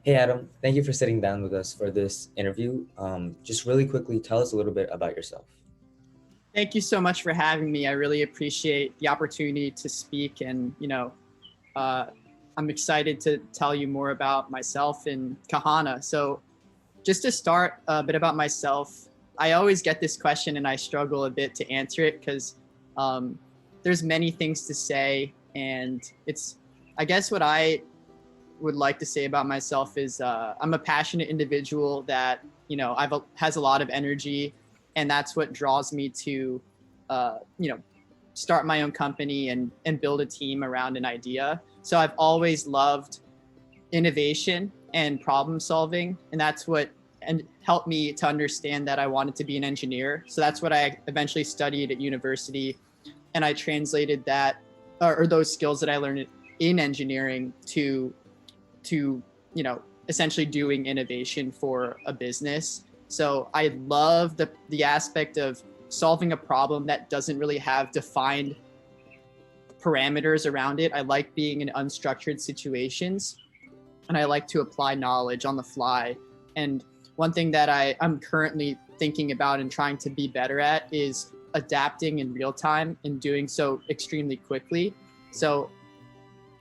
Hey Adam, thank you for sitting down with us for this interview. Just really quickly, tell us a little bit about yourself. Thank you so much for having me. I really appreciate the opportunity to speak, and uh, I'm excited to tell you more about myself and Kahana. So, just to start a bit about myself, I always get this question, and I struggle a bit to answer it because um, there's many things to say, and I guess what I would like to say about myself is I'm a passionate individual that has a lot of energy, and that's what draws me to uh, you know start my own company and build a team around an idea. So I've always loved innovation and problem solving, and that's what and helped me to understand that I wanted to be an engineer. So that's what I eventually studied at university, and I translated that or those skills that I learned in engineering to essentially doing innovation for a business. So I love the aspect of solving a problem that doesn't really have defined parameters around it. I like being in unstructured situations, and I like to apply knowledge on the fly. And one thing that I'm currently thinking about and trying to be better at is adapting in real time and doing so extremely quickly. So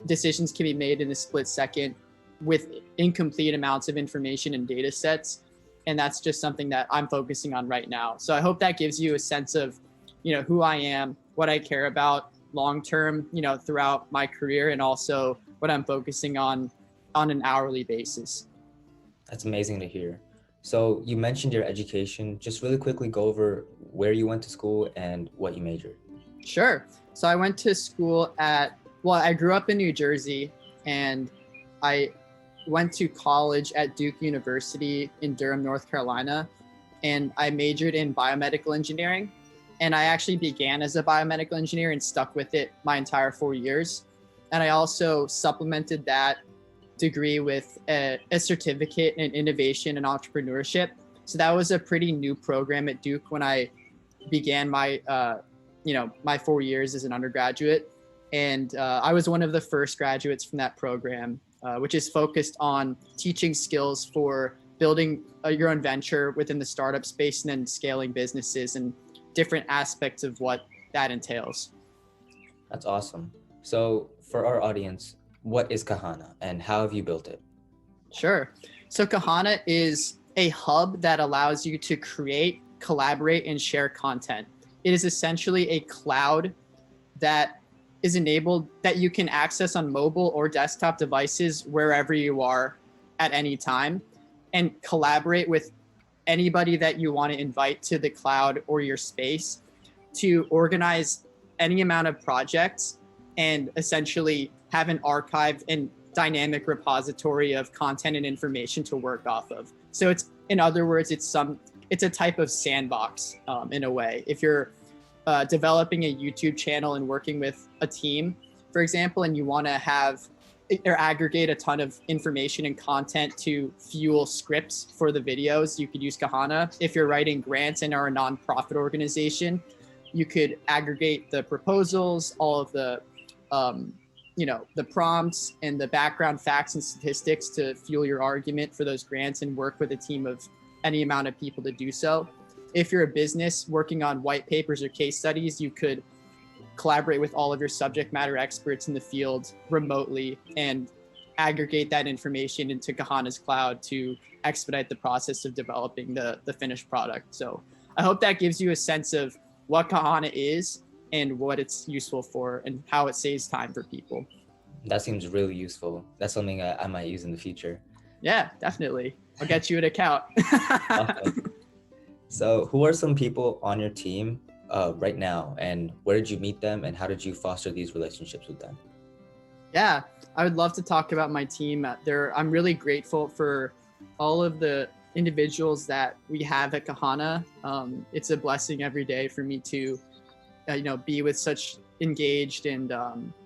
decisions can be made in a split second with incomplete amounts of information and data sets. And that's just something that I'm focusing on right now. So I hope that gives you a sense of, who I am, what I care about long term, throughout my career, and also what I'm focusing on an hourly basis. That's amazing to hear. So you mentioned your education. Just really quickly go over where you went to school and what you majored. Sure. So I went to school I grew up in New Jersey, and I went to college at Duke University in Durham, North Carolina, and I majored in biomedical engineering. And I actually began as a biomedical engineer and stuck with it my entire 4 years. And I also supplemented that degree with a certificate in innovation and entrepreneurship. So that was a pretty new program at Duke when I began my 4 years as an undergraduate. And I was one of the first graduates from that program, which is focused on teaching skills for building your own venture within the startup space and then scaling businesses and different aspects of what that entails. That's awesome. So for our audience, what is Kahana and how have you built it? Sure. So Kahana is a hub that allows you to create, collaborate, and share content. It is essentially a cloud that is enabled that you can access on mobile or desktop devices wherever you are at any time, and collaborate with anybody that you want to invite to the cloud or your space to organize any amount of projects and essentially have an archive and dynamic repository of content and information to work off of. So in other words, it's a type of sandbox in a way. If you're developing a YouTube channel and working with a team, for example, and you want to have or aggregate a ton of information and content to fuel scripts for the videos, you could use Kahana. If you're writing grants and are a nonprofit organization, you could aggregate the proposals, all of the the prompts and the background facts and statistics to fuel your argument for those grants and work with a team of any amount of people to do so. If you're a business working on white papers or case studies, you could collaborate with all of your subject matter experts in the field remotely and aggregate that information into Kahana's cloud to expedite the process of developing the finished product. So I hope that gives you a sense of what Kahana is and what it's useful for and how it saves time for people. That seems really useful. That's something I might use in the future. Yeah, definitely. I'll get you an account. Awesome. So who are some people on your team right now, and where did you meet them, and how did you foster these relationships with them? Yeah, I would love to talk about my team. I'm really grateful for all of the individuals that we have at Kahana. It's a blessing every day for me to, be with such engaged and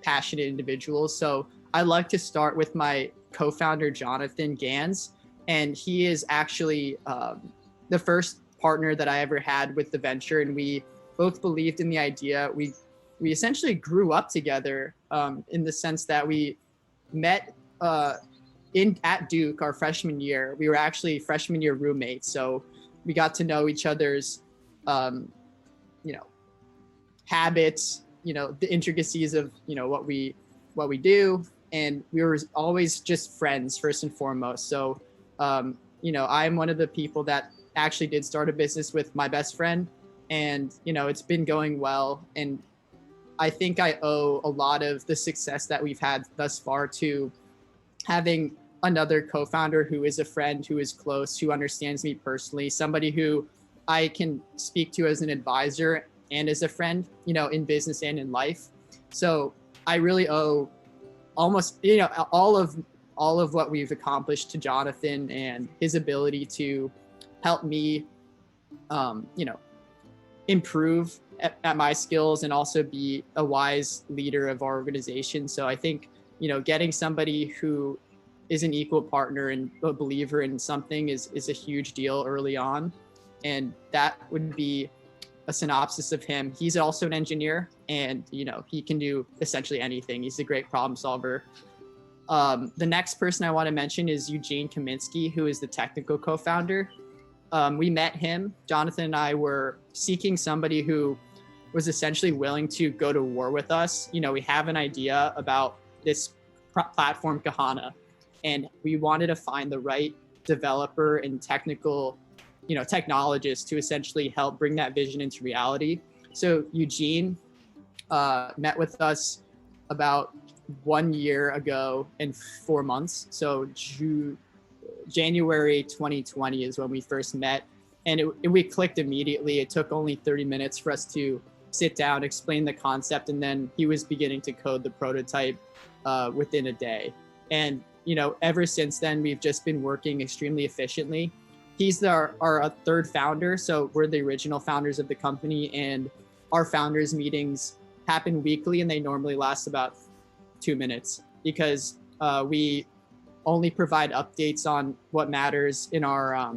passionate individuals. So I like to start with my co-founder, Jonathan Gans, and he is actually the first partner that I ever had with the venture, and we both believed in the idea. We essentially grew up together in the sense that we met at Duke, our freshman year, we were actually freshman year roommates. So we got to know each other's, you know, habits, you know, the intricacies of, you know, what we do. And we were always just friends first and foremost. So, you know, I'm one of the people that actually did start a business with my best friend, and, you know, it's been going well. And I think I owe a lot of the success that we've had thus far to having another co-founder who is a friend, who is close, who understands me personally, somebody who I can speak to as an advisor and as a friend, you know, in business and in life. So I really owe almost, you know, all of what we've accomplished to Jonathan and his ability to help me, you know, improve at my skills and also be a wise leader of our organization. So I think, you know, getting somebody who is an equal partner and a believer in something is a huge deal early on. And that would be a synopsis of him. He's also an engineer, and, you know, he can do essentially anything. He's a great problem solver. The next person I want to mention is Eugene Kaminsky, who is the technical co-founder. We met him. Jonathan and I were seeking somebody who was essentially willing to go to war with us. You know, we have an idea about this platform, Kahana, and we wanted to find the right developer and technical, you know, technologist to essentially help bring that vision into reality. So Eugene met with us about 1 year ago and 4 months. So January 2020 is when we first met, and we clicked immediately. It took only 30 minutes for us to sit down, explain the concept, and then he was beginning to code the prototype within a day. And, you know, ever since then, we've just been working extremely efficiently. He's our third founder, so we're the original founders of the company, and our founders meetings happen weekly, and they normally last about 2 minutes because we only provide updates on what matters in our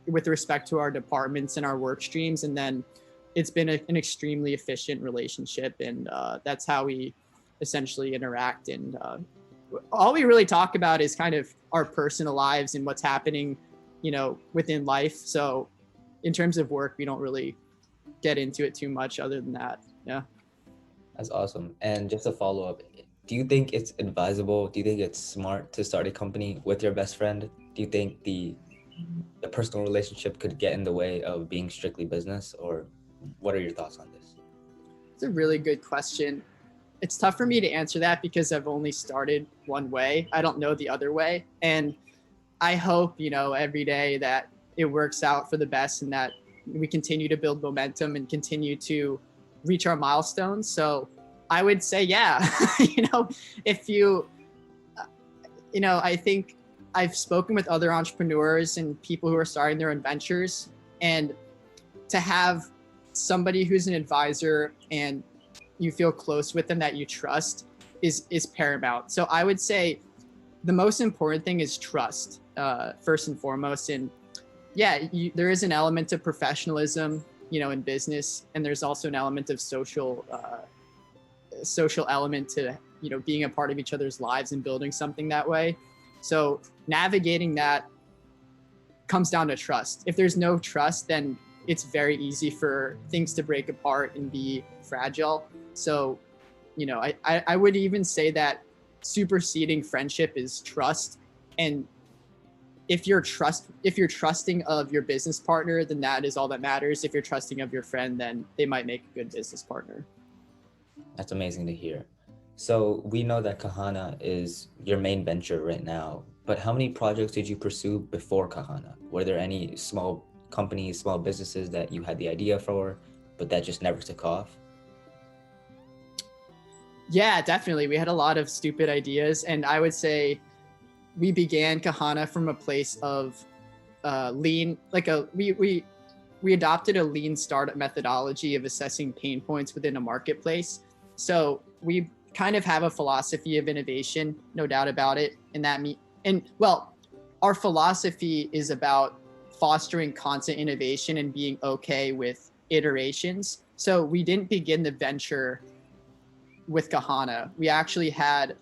with respect to our departments and our work streams. And then it's been an extremely efficient relationship, and that's how we essentially interact. And all we really talk about is kind of our personal lives and what's happening, you know, within life. So in terms of work, we don't really get into it too much other than that. Yeah. That's awesome. And just a follow up, do you think it's advisable? Do you think it's smart to start a company with your best friend? Do you think the personal relationship could get in the way of being strictly business, or what are your thoughts on this? It's a really good question. It's tough for me to answer that because I've only started one way. I don't know the other way. And I hope, you know, every day that it works out for the best and that we continue to build momentum and continue to reach our milestones. So I would say, yeah, you know, if you know, I think I've spoken with other entrepreneurs and people who are starting their own ventures, and to have somebody who's an advisor and you feel close with them that you trust is paramount. So I would say the most important thing is trust, first and foremost. And yeah, there is an element of professionalism, you know, in business, and there's also an element of social element to, you know, being a part of each other's lives and building something that way. So navigating that comes down to trust. If there's no trust, then it's very easy for things to break apart and be fragile. So, you know, I would even say that superseding friendship is trust. And if you're trusting of your business partner, then that is all that matters. If you're trusting of your friend, then they might make a good business partner. That's amazing to hear. So we know that Kahana is your main venture right now, but how many projects did you pursue before Kahana? Were there any small companies, small businesses that you had the idea for, but that just never took off? Yeah, definitely. We had a lot of stupid ideas, and I would say we began Kahana from a place of lean, like we adopted a lean startup methodology of assessing pain points within a marketplace. So we kind of have a philosophy of innovation, no doubt about it. Our philosophy is about fostering constant innovation and being okay with iterations. So we didn't begin the venture with Kahana. We actually had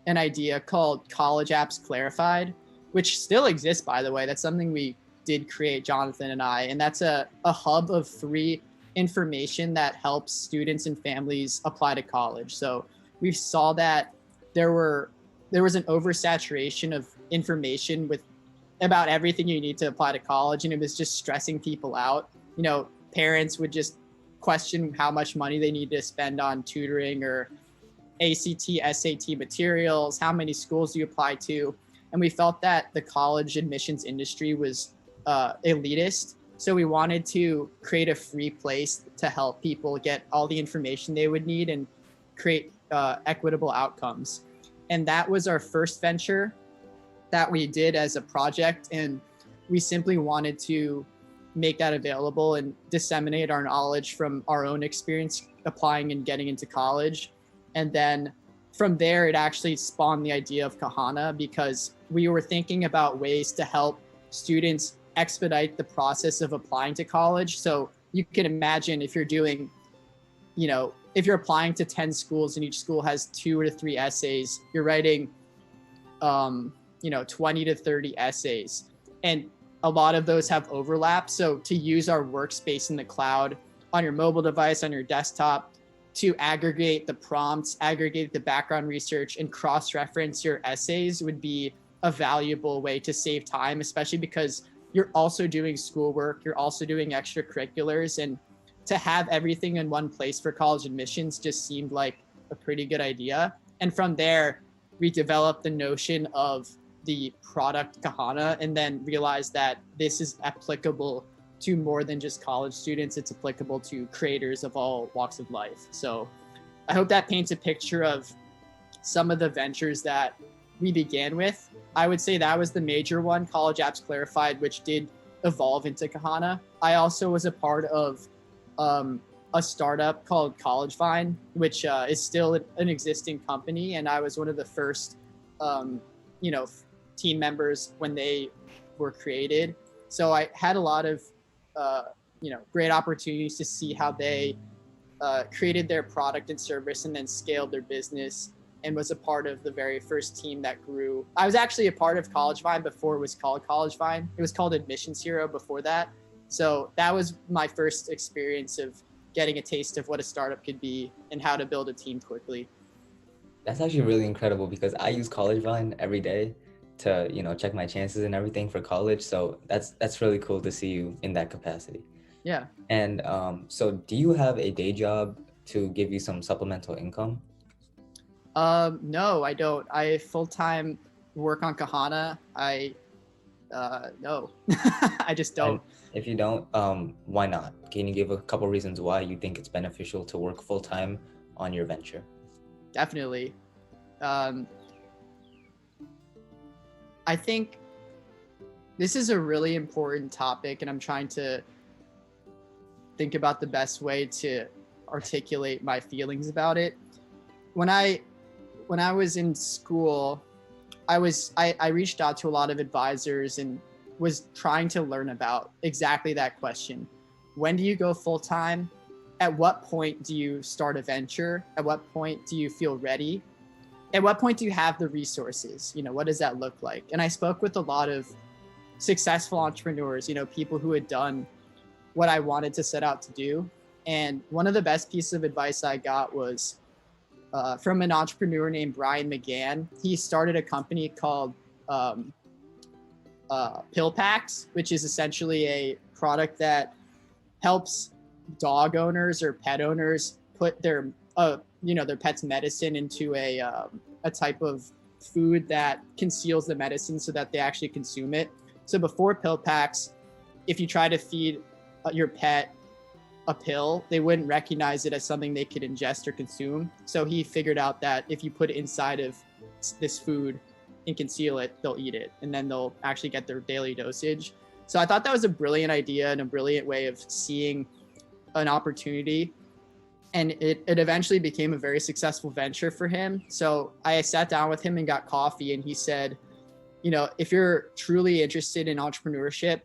an idea called College Apps Clarified, which still exists, by the way. That's something we did create, Jonathan and I, and that's a hub of free information that helps students and families apply to college. So we saw that there was an oversaturation of information with about everything you need to apply to college, and it was just stressing people out. You know, parents would just question how much money they need to spend on tutoring or ACT, SAT materials, how many schools do you apply to? And we felt that the college admissions industry was elitist. So we wanted to create a free place to help people get all the information they would need and create equitable outcomes. And that was our first venture that we did as a project. And we simply wanted to make that available and disseminate our knowledge from our own experience applying and getting into college. And then from there, it actually spawned the idea of Kahana, because we were thinking about ways to help students expedite the process of applying to college. So you can imagine if you're doing, if you're applying to 10 schools and each school has 2 or 3 essays, you're writing, 20 to 30 essays. And a lot of those have overlap. So to use our workspace in the cloud on your mobile device, on your desktop, to aggregate the prompts, aggregate the background research, and cross-reference your essays would be a valuable way to save time, especially because you're also doing schoolwork, you're also doing extracurriculars, and to have everything in one place for college admissions just seemed like a pretty good idea. And from there, we developed the notion of the product Kahana, and then realized that this is applicable to more than just college students. It's applicable to creators of all walks of life. So I hope that paints a picture of some of the ventures that we began with. I would say that was the major one, College Apps Clarified, which did evolve into Kahana. I also was a part of a startup called College Vine, which is still an existing company. And I was one of the first, team members when they were created. So I had a lot of, great opportunities to see how they created their product and service and then scaled their business, and was a part of the very first team that grew. I was actually a part of College Vine before it was called College Vine. It was called Admissions Hero before that. So that was my first experience of getting a taste of what a startup could be and how to build a team quickly. That's actually really incredible, because I use College Vine every day to, check my chances and everything for college. So that's really cool to see you in that capacity. Yeah. And so do you have a day job to give you some supplemental income? No, I don't. I full-time work on Kahana. No, I just don't. And if you don't, why not? Can you give a couple reasons why you think it's beneficial to work full-time on your venture? Definitely. I think this is a really important topic, and I'm trying to think about the best way to articulate my feelings about it. When I was in school, I reached out to a lot of advisors and was trying to learn about exactly that question. When do you go full-time? At what point do you start a venture? At what point do you feel ready? At what point do you have the resources? What does that look like? And I spoke with a lot of successful entrepreneurs, people who had done what I wanted to set out to do. And one of the best pieces of advice I got was from an entrepreneur named Brian McGann. He started a company called Pill Packs, which is essentially a product that helps dog owners or pet owners put their pet's medicine into a type of food that conceals the medicine so that they actually consume it. So before Pill Packs, if you try to feed your pet a pill, they wouldn't recognize it as something they could ingest or consume. So he figured out that if you put it inside of this food and conceal it, they'll eat it, and then they'll actually get their daily dosage. So I thought that was a brilliant idea and a brilliant way of seeing an opportunity. And it eventually became a very successful venture for him. So I sat down with him and got coffee, and he said, if you're truly interested in entrepreneurship,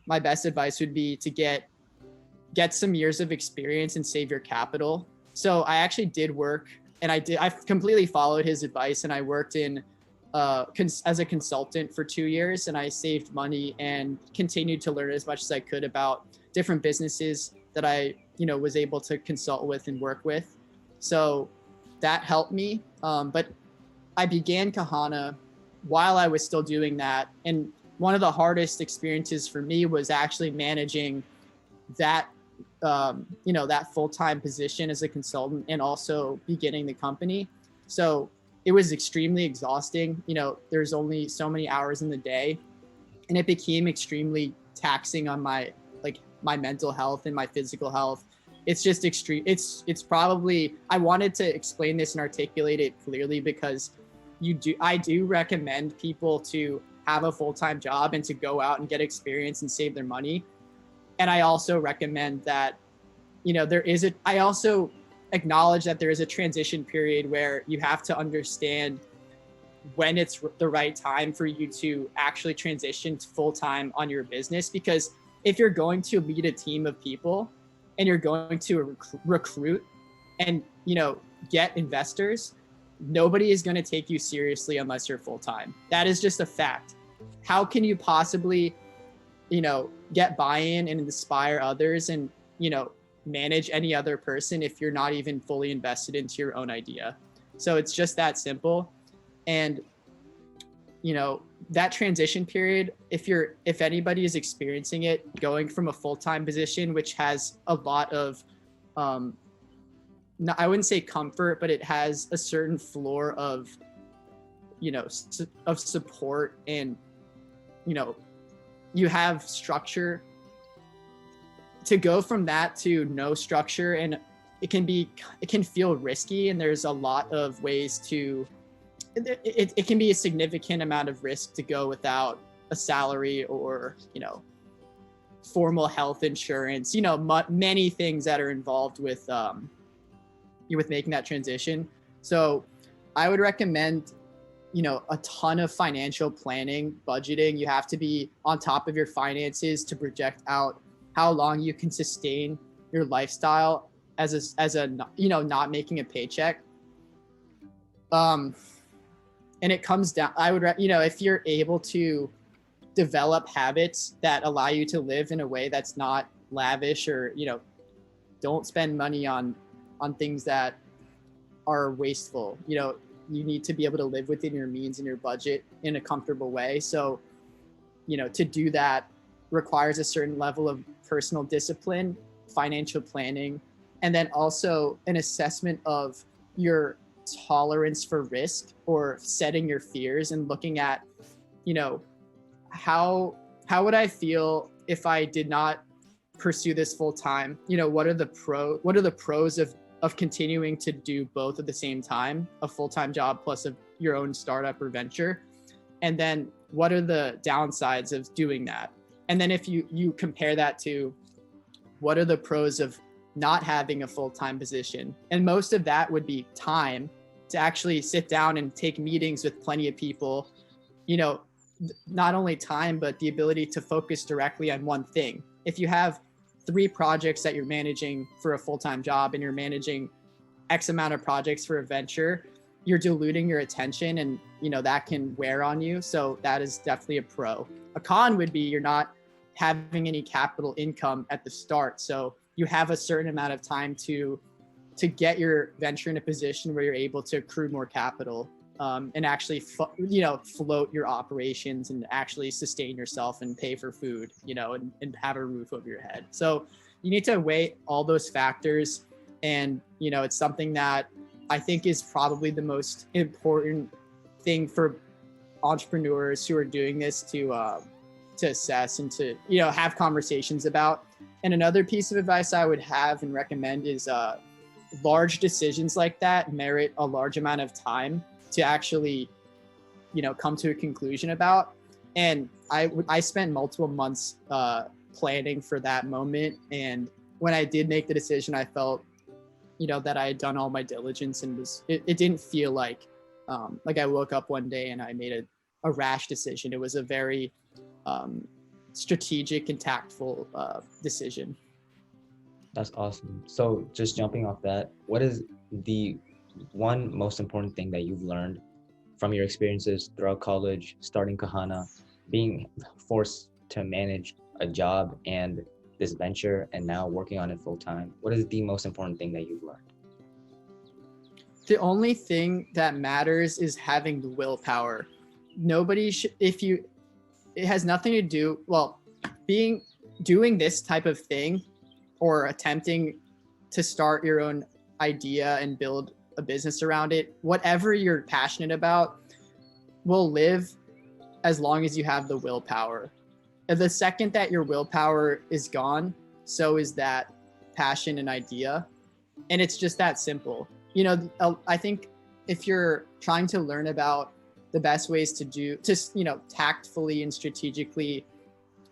my best advice would be to get some years of experience and save your capital. So I actually did work and I completely followed his advice, and I worked in as a consultant for 2 years, and I saved money and continued to learn as much as I could about different businesses that I, was able to consult with and work with. So that helped me. But I began Kahana while I was still doing that. And one of the hardest experiences for me was actually managing that, that full-time position as a consultant and also beginning the company. So it was extremely exhausting. There's only so many hours in the day, and it became extremely taxing on my mental health and my physical health. It's just extreme. It's probably, I wanted to explain this and articulate it clearly because I do recommend people to have a full-time job and to go out and get experience and save their money. And I also recommend that, I also acknowledge that there is a transition period where you have to understand when it's the right time for you to actually transition to full-time on your business. Because if you're going to lead a team of people and you're going to recruit and, get investors, nobody is going to take you seriously unless you're full-time. That is just a fact. How can you possibly, get buy-in and inspire others and, manage any other person if you're not even fully invested into your own idea? So it's just that simple. And, that transition period, if anybody is experiencing it, going from a full-time position, which has a lot of, I wouldn't say comfort, but it has a certain floor of, of support, and, you have structure. To go from that to no structure, and it can feel risky, and there's a lot of ways to, it can be a significant amount of risk to go without a salary or, formal health insurance, many things that are involved with making that transition. So I would recommend, a ton of financial planning, budgeting. You have to be on top of your finances to project out how long you can sustain your lifestyle as a not making a paycheck. And it comes down, if you're able to develop habits that allow you to live in a way that's not lavish, or, don't spend money on things that are wasteful. You need to be able to live within your means and your budget in a comfortable way. So, to do that requires a certain level of personal discipline, financial planning, and then also an assessment of your tolerance for risk, or setting your fears and looking at, how would I feel if I did not pursue this full time? What are the pros of continuing to do both at the same time, a full-time job plus your own startup or venture? And then what are the downsides of doing that? And then if you compare that to what are the pros of not having a full-time position, and most of that would be time to actually sit down and take meetings with plenty of people, not only time, but the ability to focus directly on one thing. If you have 3 projects that you're managing for a full-time job and you're managing X amount of projects for a venture, you're diluting your attention, and that can wear on you. So that is definitely a pro. A con would be you're not having any capital income at the start. So you have a certain amount of time to get your venture in a position where you're able to accrue more capital, and actually, float your operations and actually sustain yourself and pay for food, and have a roof over your head. So you need to weigh all those factors. And, it's something that I think is probably the most important thing for entrepreneurs who are doing this to assess and to, have conversations about. And another piece of advice I would have and recommend is large decisions like that merit a large amount of time to actually, come to a conclusion about. And I spent multiple months planning for that moment. And when I did make the decision, I felt, that I had done all my diligence, and it didn't feel like I woke up one day and I made a rash decision. It was a very strategic and tactful decision. That's awesome. So just jumping off that, what is the one most important thing that you've learned from your experiences throughout college, starting Kahana, being forced to manage a job and this venture and now working on it full time? What is the most important thing that you've learned? The only thing that matters is having the willpower. Nobody should, it has nothing to do, well, doing this type of thing or attempting to start your own idea and build a business around it, whatever you're passionate about will live as long as you have the willpower. And the second that your willpower is gone, so is that passion and idea. And it's just that simple. I think if you're trying to learn about the best ways to tactfully and strategically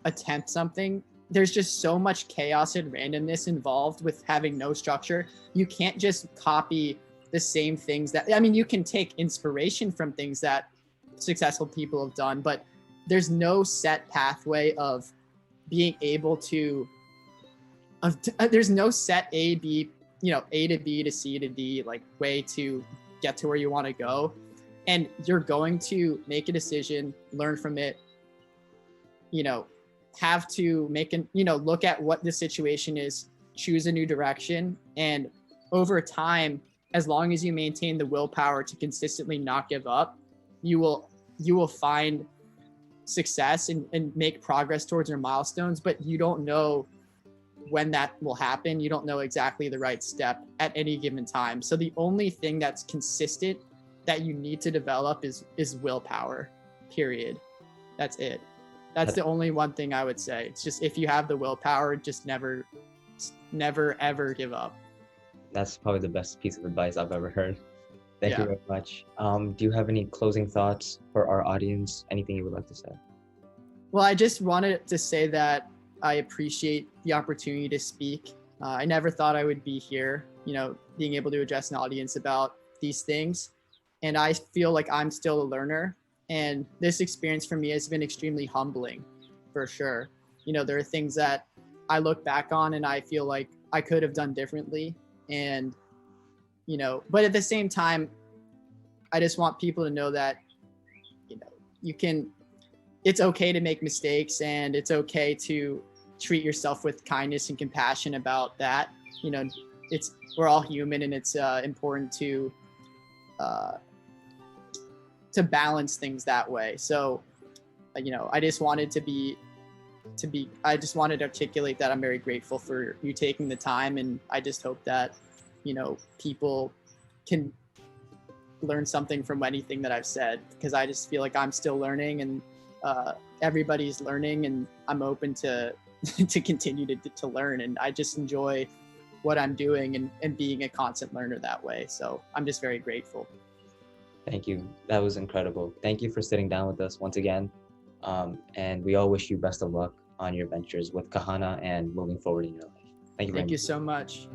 attempt something, there's just so much chaos and randomness involved with having no structure. You can't just copy the same things you can take inspiration from things that successful people have done, but there's no set pathway of being able to, there's no set A to B to C to D, like way to get to where you want to go. And you're going to make a decision, learn from it, have to look at what the situation is, choose a new direction. And over time, as long as you maintain the willpower to consistently not give up, you will find success and make progress towards your milestones, but you don't know when that will happen. You don't know exactly the right step at any given time. So the only thing that's consistent that you need to develop is willpower, period. That's it. That's the only one thing I would say. It's just, if you have the willpower, just never ever give up. That's probably the best piece of advice I've ever heard. Thank you Yeah. very much. Do you have any closing thoughts for our audience? Anything you would like to say? Well, I just wanted to say that I appreciate the opportunity to speak. I never thought I would be here, being able to address an audience about these things. And I feel like I'm still a learner. And this experience for me has been extremely humbling, for sure. There are things that I look back on and I feel like I could have done differently. And, but at the same time, I just want people to know that, it's okay to make mistakes, and it's okay to treat yourself with kindness and compassion about that. We're all human, and it's important to balance things that way. So, I just wanted I just wanted to articulate that I'm very grateful for you taking the time, and I just hope that, people can learn something from anything that I've said, because I just feel like I'm still learning, and everybody's learning, and I'm open to to continue to learn. And I just enjoy what I'm doing and being a constant learner that way. So I'm just very grateful. Thank you. That was incredible. Thank you for sitting down with us once again. And we all wish you best of luck on your ventures with Kahana and moving forward in your life. Thank you very much. Thank you so much.